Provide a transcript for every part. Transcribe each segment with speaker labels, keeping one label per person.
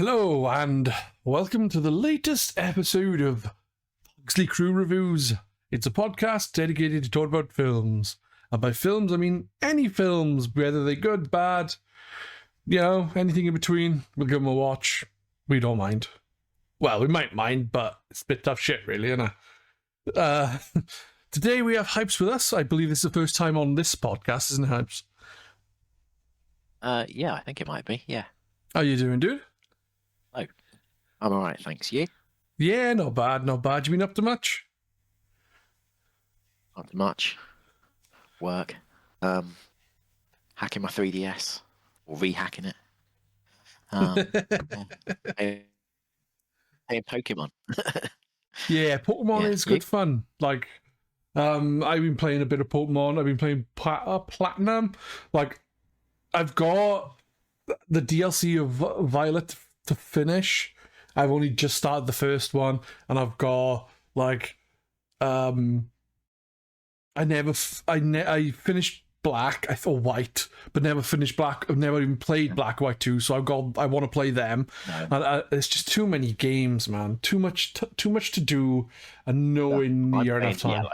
Speaker 1: Hello, and welcome to the latest episode of Pugsley Crew Reviews. It's a podcast dedicated to talk about films. And by films, I mean any films, whether they're good, bad, anything in between. We'll give them a watch. We don't mind. Well, we might mind, but it's a bit tough shit, really, isn't it? Today we have Hypes with us. I believe this is the first time on this podcast, isn't it, Hypes?
Speaker 2: Yeah, I think it might be, yeah.
Speaker 1: How you doing, dude?
Speaker 2: Oh, I'm all right, thanks. You?
Speaker 1: Yeah, not bad. You been up to much?
Speaker 2: Not too much. Work. Hacking my 3DS. Or re-hacking it. Playing Pokemon.
Speaker 1: Yeah, Pokemon is good fun. Like, I've been playing a bit of Pokemon. I've been playing Platinum. Like, I've got the DLC of Violet to finish. I've only just started the first one, and I've got like, I finished Black, I thought White, but never finished Black. I've never even played Black, White 2, so I want to play them. No. And it's just too many games, man. Too much to do, and nowhere near enough time.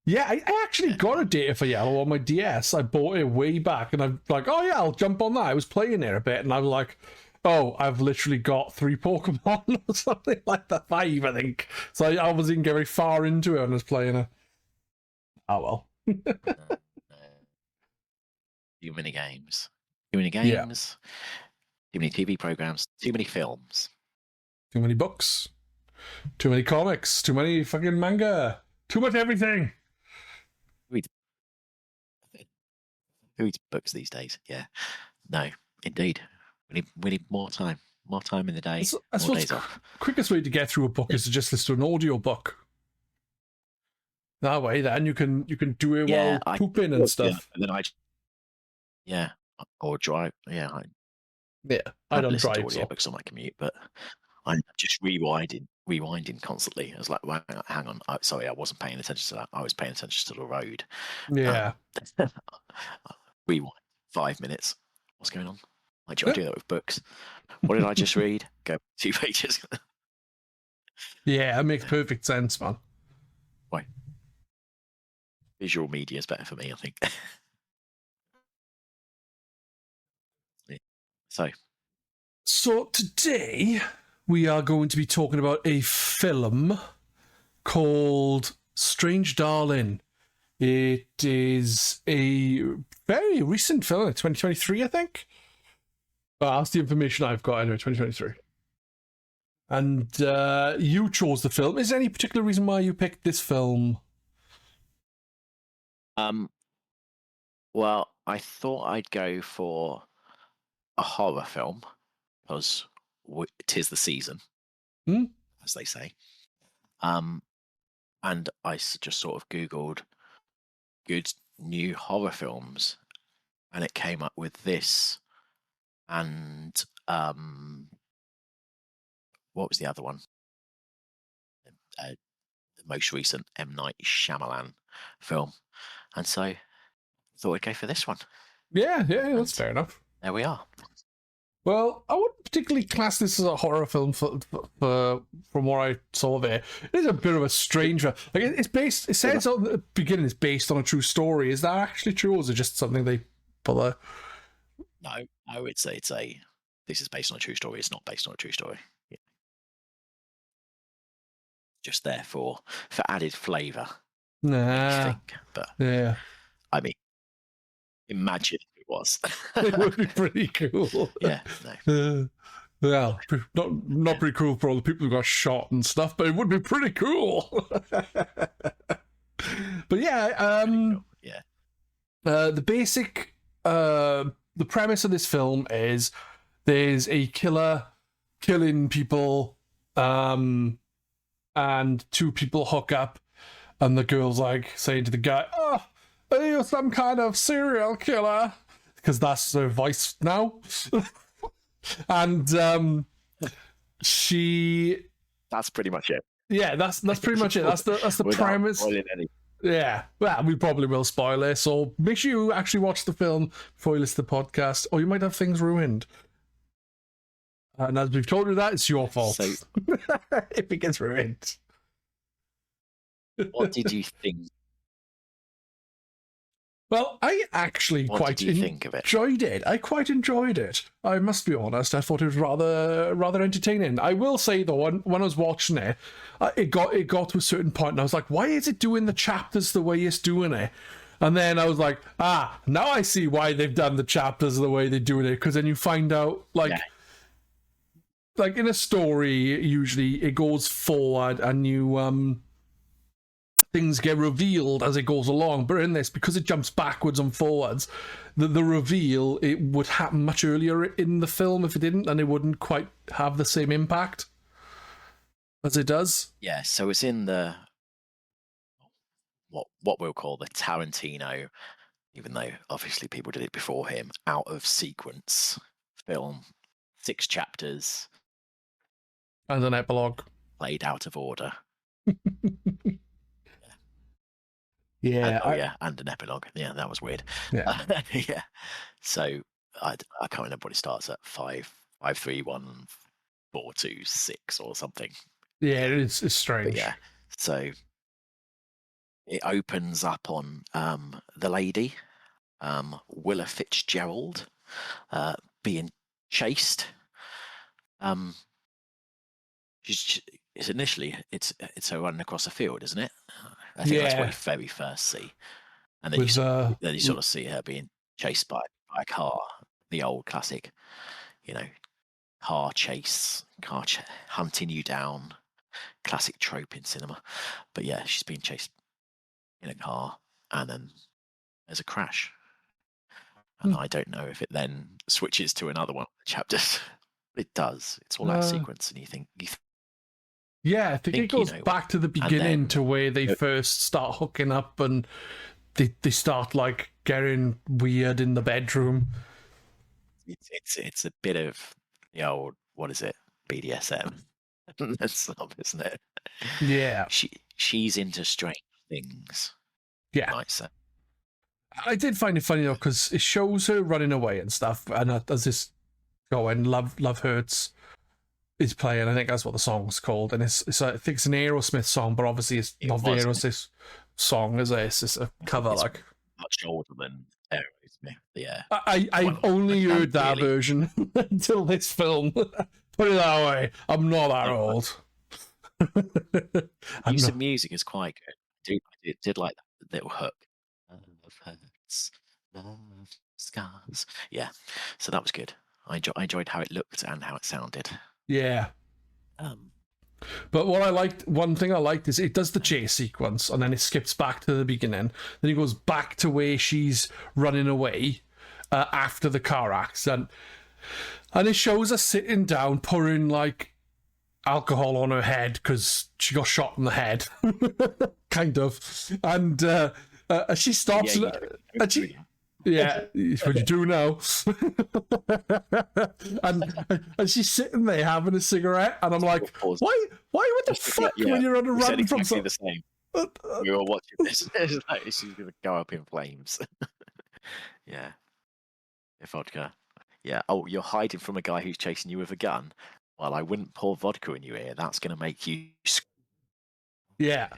Speaker 1: Yeah, I actually got a data for Yellow on my DS. I bought it way back, and I'm like, oh yeah, I'll jump on that. I was playing there a bit, and I was like, oh, I've literally got 3 Pokemon or something like that, 5, I think. So I wasn't getting very far into it when I was playing it. Oh well.
Speaker 2: Too many games. Too many games. Too many TV programs. Too many films.
Speaker 1: Too many books. Too many comics. Too many fucking manga. Too much everything.
Speaker 2: Who reads books these days? Yeah. No, indeed. We need more time. More time in the day.
Speaker 1: I suppose the quickest way to get through a book is to just listen to an audio book. That way, then you can do it while pooping and stuff.
Speaker 2: Yeah, and then or drive. Yeah,
Speaker 1: I don't drive.
Speaker 2: To audiobooks on my commute, but I'm just rewinding constantly. I was like, well, hang on. Sorry, I wasn't paying attention to that. I was paying attention to the road.
Speaker 1: Yeah.
Speaker 2: Rewind 5 minutes. What's going on? Like, do I do that with books? What did I just read? Go 2 pages.
Speaker 1: Yeah, that makes perfect sense, man.
Speaker 2: Why? Visual media is better for me, I think.
Speaker 1: So today we are going to be talking about a film called Strange Darling. It is a very recent film, 2023, I think. That's the information I've got anyway, 2023. And you chose the film. Is there any particular reason why you picked this film?
Speaker 2: Well, I thought I'd go for a horror film because 'tis the season, as they say. And I just sort of Googled good new horror films, and it came up with this. And what was the other one? The most recent M. Night Shyamalan film. And so I thought I'd go for this one.
Speaker 1: Yeah, that's fair enough.
Speaker 2: There we are.
Speaker 1: Well, I wouldn't particularly class this as a horror film from what I saw there. It is a bit of a strange one. Like, it's based, it says at the beginning it's based on a true story. Is that actually true, or is it just something they put there?
Speaker 2: No, it's a this is based on a true story. It's not based on a true story. Yeah. Just there for added flavour.
Speaker 1: Nah.
Speaker 2: I think, but
Speaker 1: yeah.
Speaker 2: I mean, imagine if it was.
Speaker 1: It would be pretty cool.
Speaker 2: Yeah. No.
Speaker 1: Well, not pretty cool for all the people who got shot and stuff, but it would be pretty cool. But yeah,
Speaker 2: cool. Yeah.
Speaker 1: The basic the premise of this film is there's a killer killing people, and 2 people hook up, and the girl's like saying to the guy, "Oh, are you some kind of serial killer?" Because that's her voice now. And she.
Speaker 2: That's pretty much it.
Speaker 1: Yeah, that's pretty much it. That's the premise. Yeah, well, we probably will spoil it, so make sure you actually watch the film before you listen to the podcast, or you might have things ruined. And as we've told you that, it's your fault.
Speaker 2: So,
Speaker 1: if it gets ruined.
Speaker 2: what did you think?
Speaker 1: Well, I actually quite enjoyed it. I quite enjoyed it. I must be honest. I thought it was rather entertaining. I will say though, when I was watching it, it got to a certain point, and I was like, why is it doing the chapters the way it's doing it? And then I was like, now I see why they've done the chapters the way they're doing it. Because then you find out, like in a story, usually it goes forward and you things get revealed as it goes along. But in this, because it jumps backwards and forwards, the reveal, it would happen much earlier in the film. If it didn't, then it wouldn't quite have the same impact as it does.
Speaker 2: Yeah, so it's in the what we'll call the Tarantino, even though obviously people did it before him, out of sequence film, 6 chapters.
Speaker 1: And an epilogue.
Speaker 2: Played out of order.
Speaker 1: Yeah.
Speaker 2: And an epilogue. Yeah, that was weird.
Speaker 1: Yeah.
Speaker 2: Yeah. So I can't remember what it starts at. 5, 5, 3, 1, 4, 2, 6 or something.
Speaker 1: Yeah, it's strange.
Speaker 2: But yeah. So it opens up on the lady, Willa Fitzgerald, being chased. It's her running across a field, isn't it? I think that's what you very first see, and then you sort of see her being chased by a car, the old classic, car chase, hunting you down, classic trope in cinema. But yeah, she's being chased in a car, and then there's a crash, and I don't know if it then switches to another one of the chapters. It does. It's all out of sequence, and you think.
Speaker 1: Yeah, I think it goes back to the beginning, to where they first start hooking up and they start like getting weird in the bedroom.
Speaker 2: It's a bit of the old, what is it, BDSM? That's not, isn't it?
Speaker 1: Yeah.
Speaker 2: She's into strange things.
Speaker 1: Yeah.
Speaker 2: Nice.
Speaker 1: I did find it funny though, because it shows her running away and stuff, and as this going, Love Hurts is playing. I think that's what the song's called, and it's I think it's an Aerosmith song, but obviously it's not the Aerosmith song, is it? It's just a cover,
Speaker 2: it's
Speaker 1: like
Speaker 2: much older than Aerosmith. Yeah,
Speaker 1: I've only heard that version until this film. Put it that way. I'm not that old.
Speaker 2: Use of music is quite good. I did like that little hook. Love hurts, love scars. Yeah, so that was good. I enjoyed how it looked and how it sounded.
Speaker 1: Yeah. But one thing I liked is it does the chase sequence and then it skips back to the beginning. Then it goes back to where she's running away after the car accident. And it shows her sitting down, pouring like alcohol on her head because she got shot in the head. Kind of. And she stops and she... Yeah, it's what you do now. and she's sitting there having a cigarette, and I'm like, why would the fuck when you're on a run from something?
Speaker 2: The same. We were watching this. It's like she's gonna go up in flames. Yeah. Vodka. Yeah. Oh, you're hiding from a guy who's chasing you with a gun. Well, I wouldn't pour vodka in your ear. That's gonna make you.
Speaker 1: Yeah.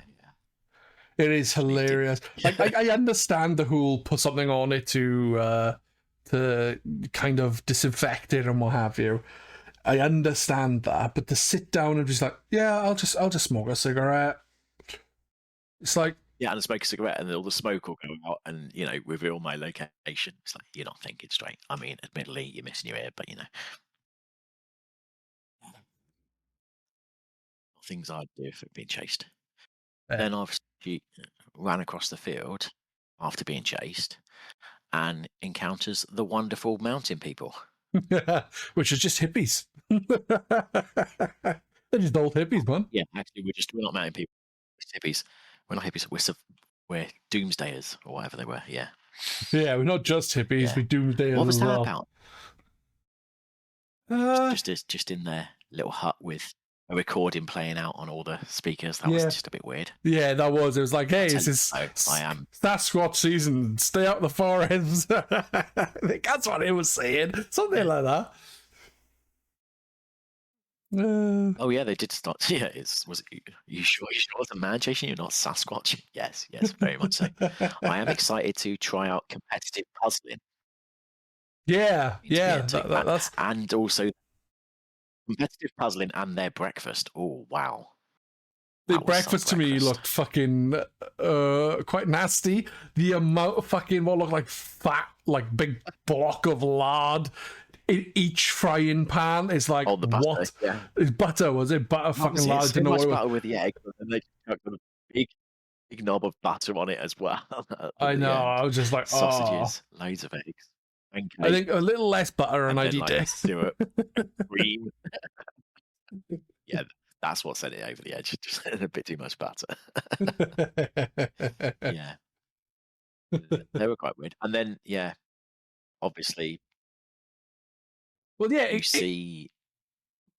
Speaker 1: It is hilarious. Like I understand the who'll put something on it to kind of disinfect it and what have you. I understand that, but to sit down and just like, yeah, I'll just smoke a cigarette. It's like,
Speaker 2: yeah, and smoke a cigarette, and all the smoke will go out, and reveal my location. It's like you're not thinking straight. I mean, admittedly, you're missing your ear, but things I'd do if I'd been chased. Then obviously she ran across the field after being chased and encounters the wonderful mountain people.
Speaker 1: Which is just hippies. They're just old hippies, man.
Speaker 2: Yeah, actually, we're not mountain people. We're hippies. We're not hippies. We're doomsdayers or whatever they were. Yeah.
Speaker 1: Yeah, we're not just hippies. Yeah. We're doomsdayers.
Speaker 2: What was that
Speaker 1: well.
Speaker 2: about? Just in their little hut with a recording playing out on all the speakers. That was just a bit weird.
Speaker 1: Yeah, that was. It was like, hey, this is
Speaker 2: I am
Speaker 1: Sasquatch season. Stay out the forest. I think that's what it was saying. Something like that.
Speaker 2: Oh yeah, they did start. Yeah, you sure it was a man chasing you, not Sasquatch? Yes, very much so. I am excited to try out competitive puzzling.
Speaker 1: Yeah,
Speaker 2: that,
Speaker 1: that's
Speaker 2: and also competitive puzzling and their breakfast. Oh wow,
Speaker 1: the breakfast to me looked fucking quite nasty. The amount of fucking what looked like fat, like big block of lard in each frying pan is like,
Speaker 2: the butter,
Speaker 1: what?
Speaker 2: Yeah.
Speaker 1: Is butter? Was it butter? Fucking lard?
Speaker 2: So much butter with the egg, and they got a big knob of butter on it as well.
Speaker 1: I know. I was just like,
Speaker 2: sausages, loads of eggs.
Speaker 1: I think a little less butter and I'd eat it.
Speaker 2: Syrup, cream. Yeah, that's what sent it over the edge. Just a bit too much butter. Yeah, they were quite weird. And then, obviously,
Speaker 1: well, yeah,
Speaker 2: you see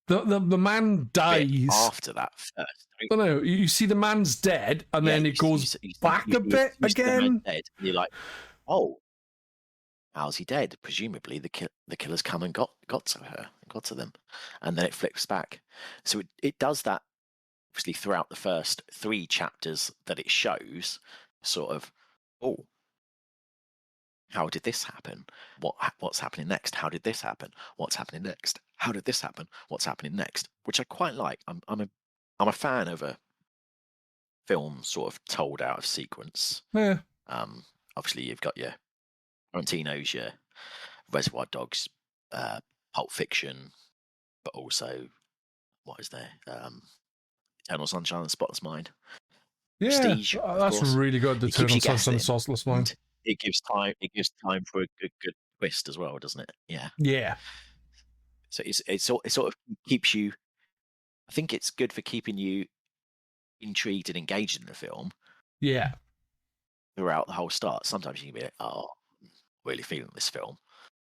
Speaker 1: the man dies
Speaker 2: after that first.
Speaker 1: I don't know. You see the man's dead, and then it goes back a bit again.
Speaker 2: Dead, and you're like, oh. How's he dead? Presumably, the killer's come and got to her, got to them, and then it flips back. So it does that obviously throughout the first 3 chapters that it shows. Sort of, oh, how did this happen? What's happening next? How did this happen? What's happening next? How did this happen? What's happening next? Which I quite like. I'm a fan of a film sort of told out of sequence.
Speaker 1: Yeah.
Speaker 2: Obviously, you've got your Tarantino's, your Reservoir Dogs, Pulp Fiction, but also, what is there? Eternal Sunshine of the Spotless Mind.
Speaker 1: Yeah,
Speaker 2: Prestige,
Speaker 1: that's really good. The Eternal Sunshine of the Spotless Mind.
Speaker 2: It gives time for a good twist as well, doesn't it? Yeah.
Speaker 1: Yeah.
Speaker 2: So it sort of keeps you. I think it's good for keeping you intrigued and engaged in the film.
Speaker 1: Yeah.
Speaker 2: Throughout the whole start. Sometimes you can be like, oh, really feeling this film,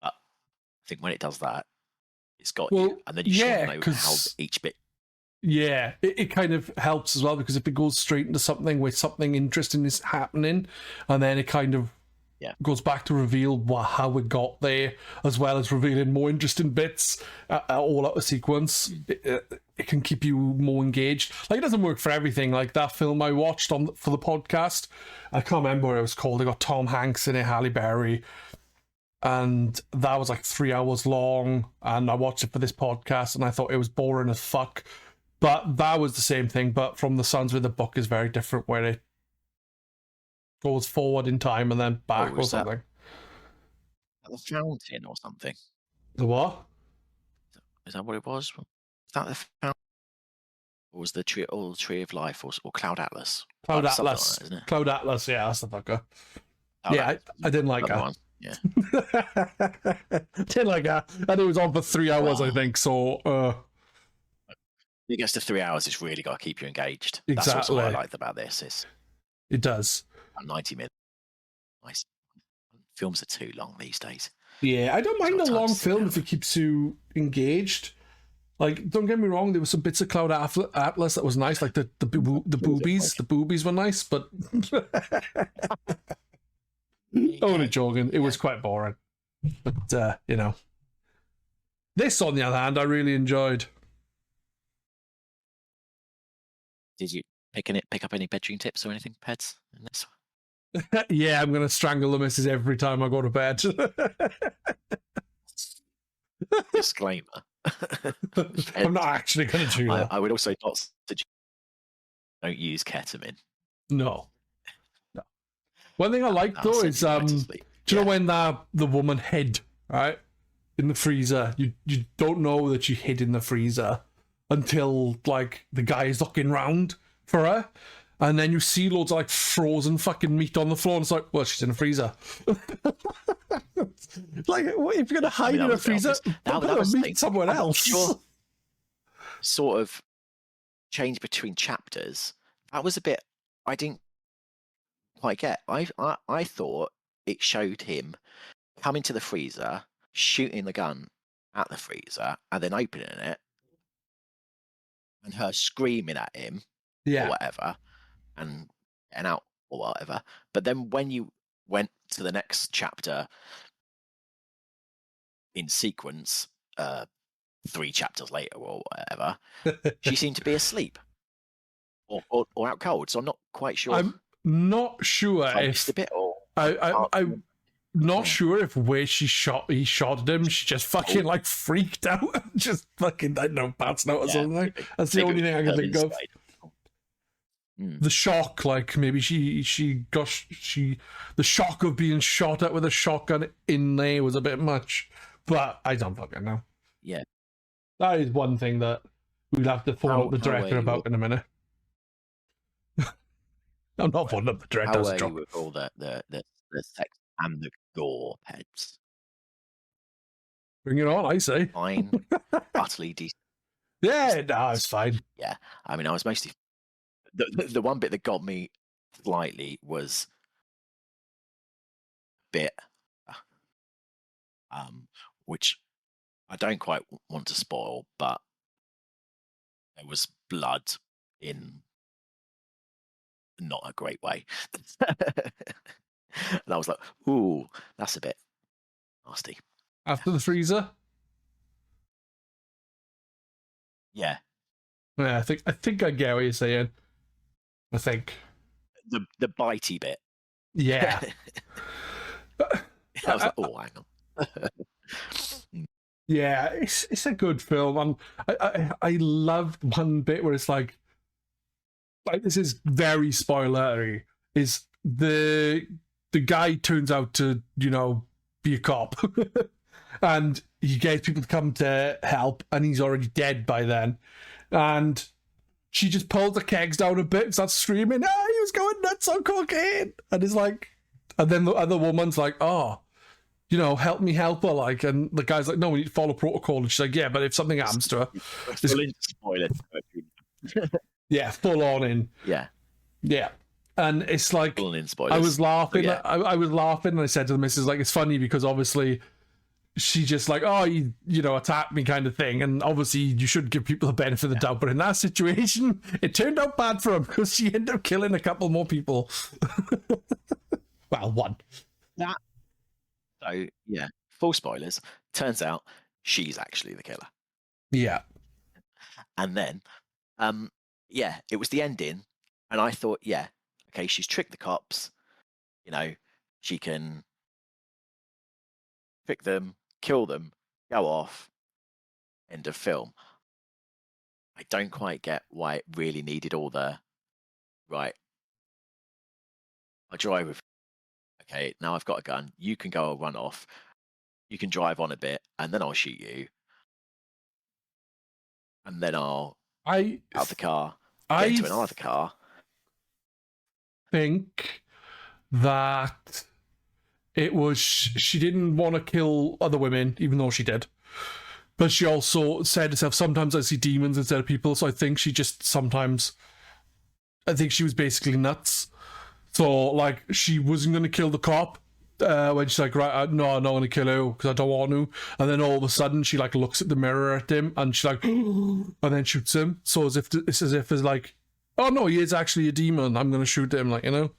Speaker 2: but I think when it does that, it's got you, and then you should know how each bit.
Speaker 1: Yeah, it kind of helps as well, because if it goes straight into something where something interesting is happening, and then it kind of goes back to reveal how it got there, as well as revealing more interesting bits all out of sequence. It can keep you more engaged. Like, it doesn't work for everything. Like that film I watched for the podcast, I can't remember what it was called. It got Tom Hanks in it, Halle Berry, and that was like 3 hours long, and I watched it for this podcast, and I thought it was boring as fuck. But that was the same thing, but from the sounds of the book is very different, where it goes forward in time and then back or something.
Speaker 2: The fountain or something.
Speaker 1: The what?
Speaker 2: Is that what it was? Is that the fountain? Or was the tree of life, or Cloud Atlas?
Speaker 1: Cloud Atlas, isn't it? Cloud Atlas, yeah, that's the fucker. I didn't like that.
Speaker 2: One. Yeah.
Speaker 1: Didn't like that. And it was on for 3 hours, I think, so
Speaker 2: it gets to 3 hours, it's really got to keep you engaged.
Speaker 1: Exactly.
Speaker 2: That's also what I liked about this.
Speaker 1: It does.
Speaker 2: 90 minutes. Nice. Films are too long these days.
Speaker 1: Yeah, I don't mind a long film if it keeps you engaged. Like, don't get me wrong, there were some bits of Cloud Atlas that was nice, like the boobies. The boobies were nice, but only joking. It was quite boring. But this, on the other hand, I really enjoyed.
Speaker 2: Did you pick up any bedroom tips or anything, Peds, in this
Speaker 1: one? Yeah, I'm going to strangle the missus every time I go to bed.
Speaker 2: Disclaimer.
Speaker 1: I'm not actually going to do that.
Speaker 2: I would also not suggest don't use ketamine.
Speaker 1: No. One thing I like, though, is do you know when the woman hid, right, in the freezer? You don't know that she hid in the freezer until, like, the guy is looking round for her, and then you see loads of, like, frozen fucking meat on the floor, and it's like, well, she's in a freezer. Like, what, if you're going to hide in a freezer, that was meat somewhere else.
Speaker 2: Sure. Sort of change between chapters. That was a bit I didn't quite get. I thought it showed him coming to the freezer, shooting the gun at the freezer, and then opening it, and her screaming at him, or whatever, and out or whatever. But then when you went to the next chapter in sequence, 3 chapters later or whatever, she seemed to be asleep or out cold. So I'm not quite sure.
Speaker 1: I'm not sure
Speaker 2: if a bit or
Speaker 1: I'm not sure if where he shot him, she just fucking like freaked out, just fucking, I don't know, passed out or something. That's the only thing I can think of. The shock, like maybe the shock of being shot at with a shotgun in there was a bit much, but I don't fucking know.
Speaker 2: Yeah,
Speaker 1: that is one thing that we'll have to phone up the director about in a minute. I'm not phoning up the director.
Speaker 2: How are you with all the sex and the gore pets?
Speaker 1: Bring it on, I say.
Speaker 2: Fine, utterly decent.
Speaker 1: Yeah, no, it's fine.
Speaker 2: Yeah, I mean, I was mostly the one bit that got me slightly was a bit, which I don't quite want to spoil, but there was blood in not a great way. And I was like, ooh, that's a bit nasty.
Speaker 1: After the freezer?
Speaker 2: Yeah.
Speaker 1: Yeah, I think I get what you're saying. I think.
Speaker 2: The bitey bit.
Speaker 1: Yeah.
Speaker 2: I was like, oh, hang on.
Speaker 1: Yeah, it's a good film. And I loved one bit where it's like this is very spoilery, is the guy turns out to, be a cop. And he gets people to come to help, and he's already dead by then. And she just pulls the kegs down a bit and starts screaming, he was going nuts on cocaine. And it's like, and then the other woman's like, help me help her, like, and the guy's like, no, we need to follow protocol. And she's like, yeah, but if something happens to her, yeah, full on in. Yeah. And it's like,
Speaker 2: full in spoilers.
Speaker 1: I was laughing.
Speaker 2: Yeah.
Speaker 1: I was laughing, and I said to the missus, like, it's funny because obviously she just like, you attacked me kind of thing, and obviously you should give people the benefit of the doubt, but in that situation it turned out bad for him because she ended up killing a couple more people. Well, one.
Speaker 2: So yeah, full spoilers. Turns out she's actually the killer.
Speaker 1: Yeah.
Speaker 2: And then it was the ending, and I thought, yeah, okay, she's tricked the cops, she can trick them, kill them, go off, end of film. I don't quite get why it really needed all the, right, I'll drive with, okay, now I've got a gun, you can go run off, you can drive on a bit, and then I'll shoot you, and then I'll out the car, get into another car.
Speaker 1: Think that it was, she didn't want to kill other women, even though she did. But she also said herself, sometimes I see demons instead of people, so I think she was basically nuts. So, like, she wasn't going to kill the cop when she's like, right, no, I'm not going to kill you because I don't want to. And then all of a sudden, she, like, looks at the mirror at him and she's like, and then shoots him. So it's like, oh no, he is actually a demon, I'm going to shoot him, like, And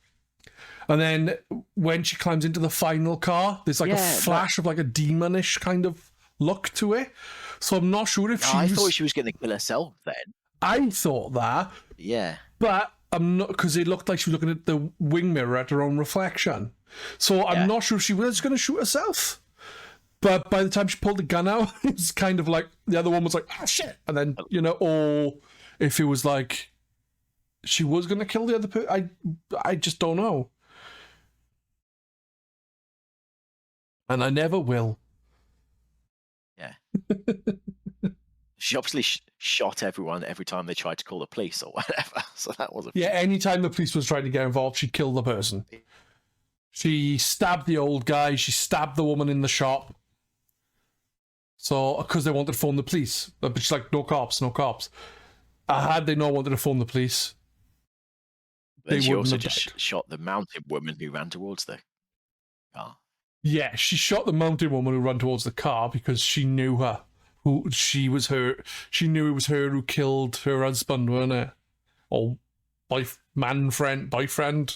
Speaker 1: then when she climbs into the final car, there's like a flash of like a demonish kind of look to it. So I'm not sure if
Speaker 2: I thought she was going to kill herself then.
Speaker 1: I thought that.
Speaker 2: Yeah.
Speaker 1: But I'm not, because it looked like she was looking at the wing mirror at her own reflection. So I'm not sure if she was going to shoot herself. But by the time she pulled the gun out, it's kind of like the other one was like, shit. And then, or if it was like she was going to kill the other person, I just don't know. And I never will.
Speaker 2: Yeah. She obviously shot everyone every time they tried to call the police or whatever. So that wasn't.
Speaker 1: Yeah, anytime the police was trying to get involved, she'd kill the person. She stabbed the old guy. She stabbed the woman in the shop. So, because they wanted to phone the police. But she's like, no cops, no cops. Had they not wanted to phone the police,
Speaker 2: Then she also just shot the mounted woman who ran towards the car.
Speaker 1: Yeah, she shot the mounted woman who ran towards the car because she knew her. She knew it was her who killed her husband, wasn't it? Or boyfriend.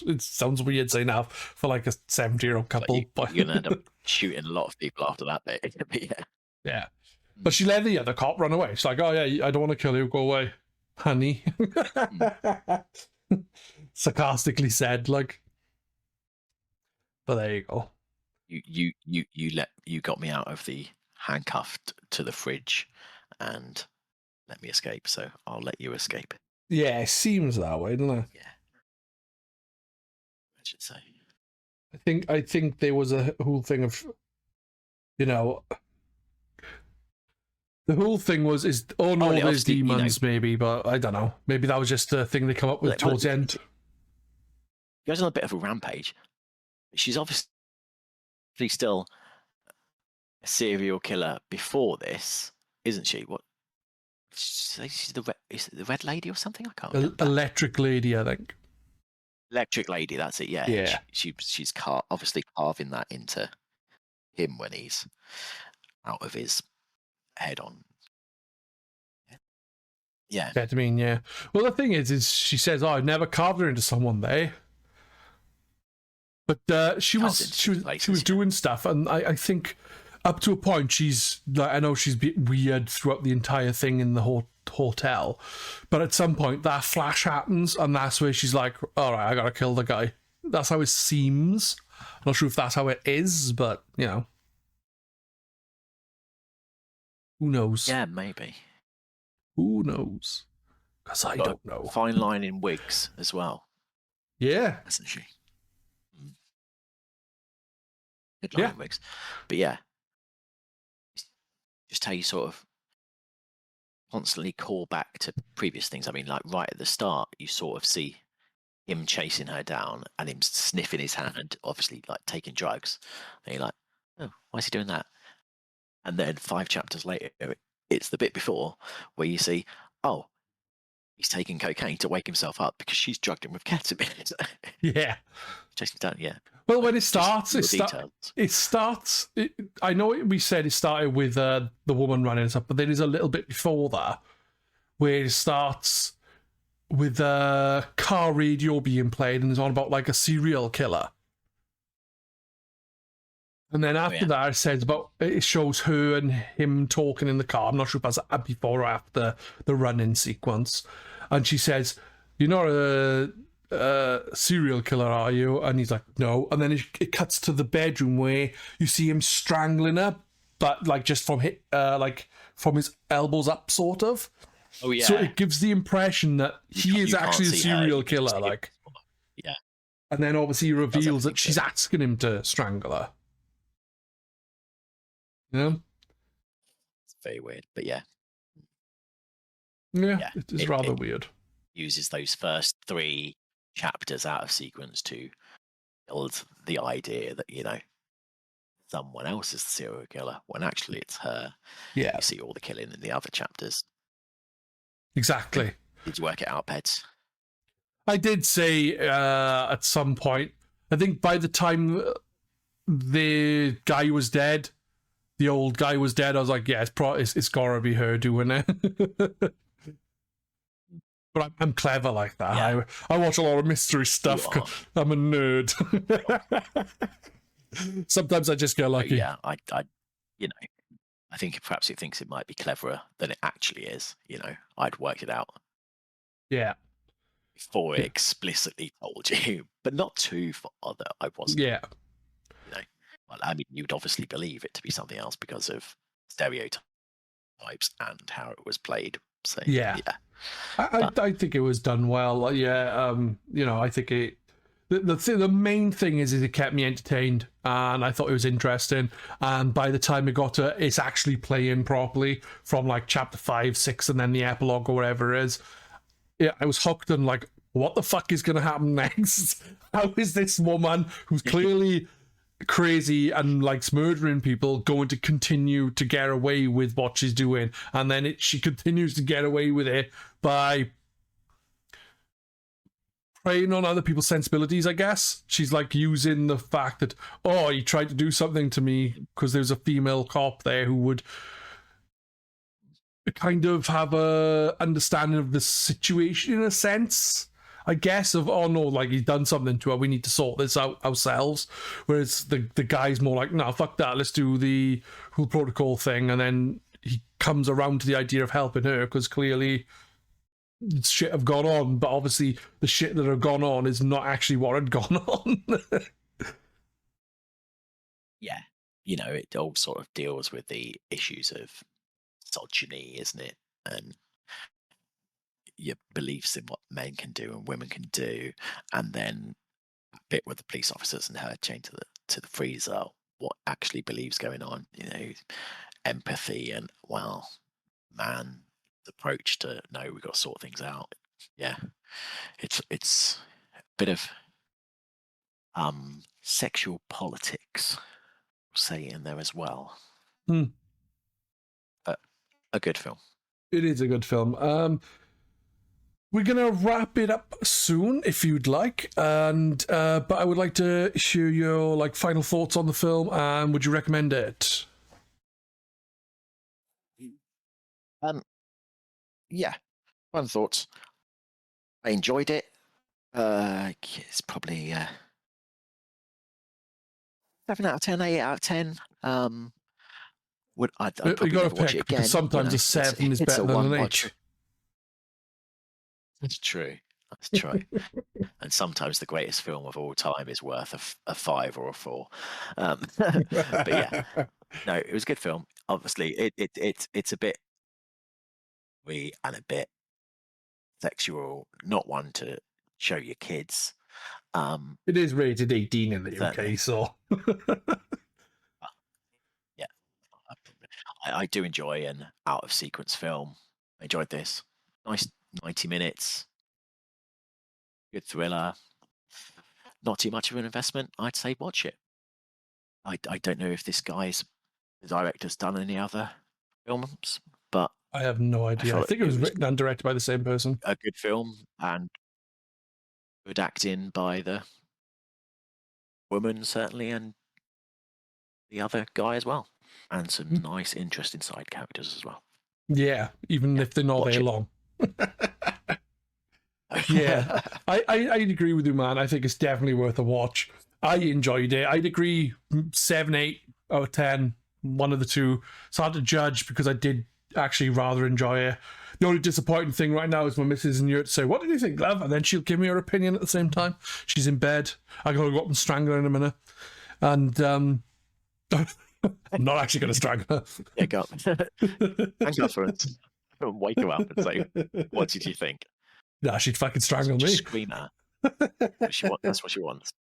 Speaker 1: It sounds weird saying that for like a 70-year-old couple.
Speaker 2: You're going to end up shooting a lot of people after that bit. But yeah.
Speaker 1: Yeah. But she let the other cop run away. She's like, oh yeah, I don't want to kill you, go away, honey. Sarcastically said, like. But there you go.
Speaker 2: You got me out of the handcuffed to the fridge and let me escape, so I'll let you escape.
Speaker 1: Yeah, it seems that way, doesn't it?
Speaker 2: Yeah. I should say.
Speaker 1: I think there was a whole thing of, you know, the whole thing is there's demons, maybe, but I don't know. Maybe that was just a thing they come up with towards the end.
Speaker 2: She goes on a bit of a rampage. She's obviously still a serial killer before this, isn't she? What? She's the red lady or something? I can't remember.
Speaker 1: Electric lady, I think.
Speaker 2: Electric lady, that's it. Yeah.
Speaker 1: Yeah.
Speaker 2: She's obviously carving that into him when he's out of his head on. Yeah.
Speaker 1: Ketamine, yeah. Well, the thing is she says, "Oh, I've never carved her into someone there." But she was doing stuff, and I think up to a point she's like, I know she's been weird throughout the entire thing in the hotel, but at some point that flash happens, and that's where she's like, all right, I gotta kill the guy. That's how it seems. I'm not sure if that's how it is, but you know, who knows?
Speaker 2: Yeah, maybe.
Speaker 1: Who knows? Because I don't know.
Speaker 2: Fine line in wigs as well.
Speaker 1: Yeah,
Speaker 2: isn't she? Good line in wigs, but yeah. Just how you sort of constantly call back to previous things. I mean, like right at the start, you sort of see him chasing her down and him sniffing his hand, obviously like taking drugs. And you're like, oh, why is he doing that? And then 5 chapters later, it's the bit before where you see, oh, he's taking cocaine to wake himself up because she's drugged him with ketamine.
Speaker 1: Yeah.
Speaker 2: Chasing down, yeah.
Speaker 1: Well, when it starts, I know we said it started with the woman running it up, but there is a little bit before that where it starts with a car radio being played and it's on about like a serial killer. And then after that, it shows her and him talking in the car. I'm not sure if that's before or after the running sequence. And she says, "You're not a serial killer, are you?" And he's like, "No." And then it cuts to the bedroom where you see him strangling her, but like just from his elbows up, sort of.
Speaker 2: Oh yeah.
Speaker 1: So it gives the impression that he is actually a serial killer, like.
Speaker 2: Yeah.
Speaker 1: And then obviously he reveals that she's asking him to strangle her. Yeah.
Speaker 2: It's very weird, but yeah.
Speaker 1: Yeah, it is rather weird.
Speaker 2: Uses those first 3 chapters out of sequence to build the idea that, you know, someone else is the serial killer when actually it's her.
Speaker 1: Yeah.
Speaker 2: You see all the killing in the other chapters.
Speaker 1: Exactly.
Speaker 2: Did you work it out, Peds?
Speaker 1: I did say at some point, I think by the time the guy was dead, the old guy was dead, I was like, yeah, it's gotta be her doing it. But I'm clever like that. Yeah. I watch a lot of mystery stuff. I'm a nerd. Sometimes I just get lucky.
Speaker 2: Yeah, I think perhaps it thinks it might be cleverer than it actually is. You know, I'd worked it out.
Speaker 1: Yeah.
Speaker 2: Before it explicitly told you, but not too far that I wasn't.
Speaker 1: Yeah.
Speaker 2: You know, well, I mean, you'd obviously believe it to be something else because of stereotypes and how it was played. So yeah.
Speaker 1: I think it was done well. Yeah, you know, I think it. The main thing is it kept me entertained, and I thought it was interesting. And by the time it got to it's actually playing properly from like chapter 5, 6, and then the epilogue or whatever it is, yeah, I was hooked and like, what the fuck is going to happen next? How is this woman who's clearly crazy and likes murdering people going to continue to get away with what she's doing? And then she continues to get away with it by preying on other people's sensibilities, I guess. She's like using the fact that, oh, he tried to do something to me because there's a female cop there who would kind of have a understanding of the situation in a sense, I guess, of, oh no, like he's done something to her, we need to sort this out ourselves. Whereas the guy's more like, no, fuck that, let's do the whole protocol thing. And then he comes around to the idea of helping her, because clearly shit have gone on, but obviously the shit that have gone on is not actually what had gone on.
Speaker 2: Yeah, it all sort of deals with the issues of misogyny, isn't it? And your beliefs in what men can do and women can do, and then a bit with the police officers and her chained to the freezer, what actually believes going on, empathy and, well, man, the approach to, no, we've got to sort things out. Yeah, it's a bit of sexual politics, say, in there as well. But a good film.
Speaker 1: It is a good film. We're gonna wrap it up soon, if you'd like, and but I would like to hear your final thoughts on the film. And would you recommend it?
Speaker 2: Yeah, fun thoughts. I enjoyed it. It's probably 7 out of 10, 8 out of 10. I'd probably
Speaker 1: You got to
Speaker 2: never watch
Speaker 1: pick,
Speaker 2: it again.
Speaker 1: because sometimes a 7 is better than an 8.
Speaker 2: That's true. That's true. And sometimes the greatest film of all time is worth a 5 or a 4. But yeah, no, it was a good film. Obviously, it's a bit and a bit sexual, not one to show your kids.
Speaker 1: It is rated 18 in the UK, so
Speaker 2: yeah, I do enjoy an out of sequence film. I enjoyed this. Nice 90 minutes. Good thriller. Not too much of an investment. I'd say watch it. I don't know if the director's done any other films, but
Speaker 1: I have no idea. I think it was written and directed by the same person.
Speaker 2: A good film and good acting by the woman, certainly, and the other guy as well. And some nice, interesting side characters as well.
Speaker 1: Yeah, even if they're not there long. Yeah, I agree with you, man. I think it's definitely worth a watch. I enjoyed it. I'd agree 7, 8 out of 10, one of the two. It's hard to judge because I did actually rather enjoy it. The only disappointing thing right now is my missus in here to say, what did you think, love? And then she'll give me her opinion at the same time. She's in bed. I gotta go up and strangle her in a minute. And I'm not actually going to strangle her.
Speaker 2: Yeah, go. Hang up for it. Wake her up and say, what did you think?
Speaker 1: Nah, she'd fucking strangle me.
Speaker 2: Scream at her. That's what she wants.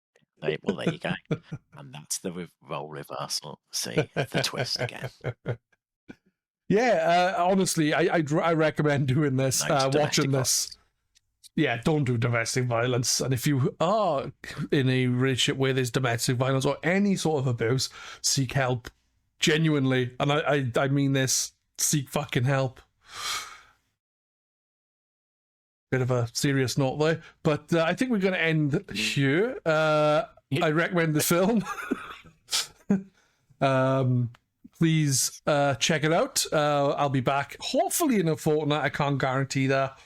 Speaker 2: Well, there you go. And that's the role reversal. See, the twist again.
Speaker 1: Yeah, honestly, I recommend doing this, watching this. Yeah, don't do domestic violence. And if you are in a relationship where there's domestic violence or any sort of abuse, seek help. Genuinely. And I mean this, seek fucking help. Bit of a serious note there. But I think we're going to end here. I recommend the film. Please check it out. I'll be back hopefully in a fortnight. I can't guarantee that.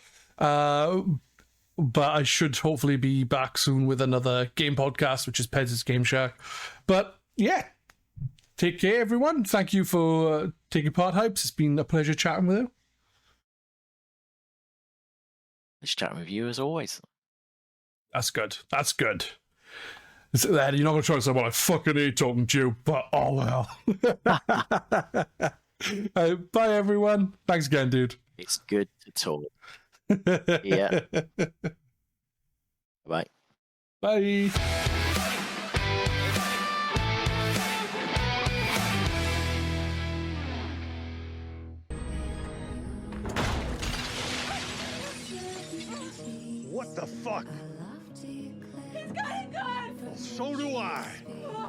Speaker 1: But I should hopefully be back soon with another game podcast, which is Pez's Game Shack. But yeah, take care, everyone. Thank you for taking part, Hypes. It's been a pleasure chatting with you.
Speaker 2: It's chatting with you as always.
Speaker 1: That's good. That's good. You're not going to try to say, well, I fucking hate talking to you, but oh well. Bye, everyone. Thanks again, dude.
Speaker 2: It's good to talk. Yeah. Bye.
Speaker 1: Bye.
Speaker 3: What the fuck?
Speaker 4: He's got a gun!
Speaker 3: So do I.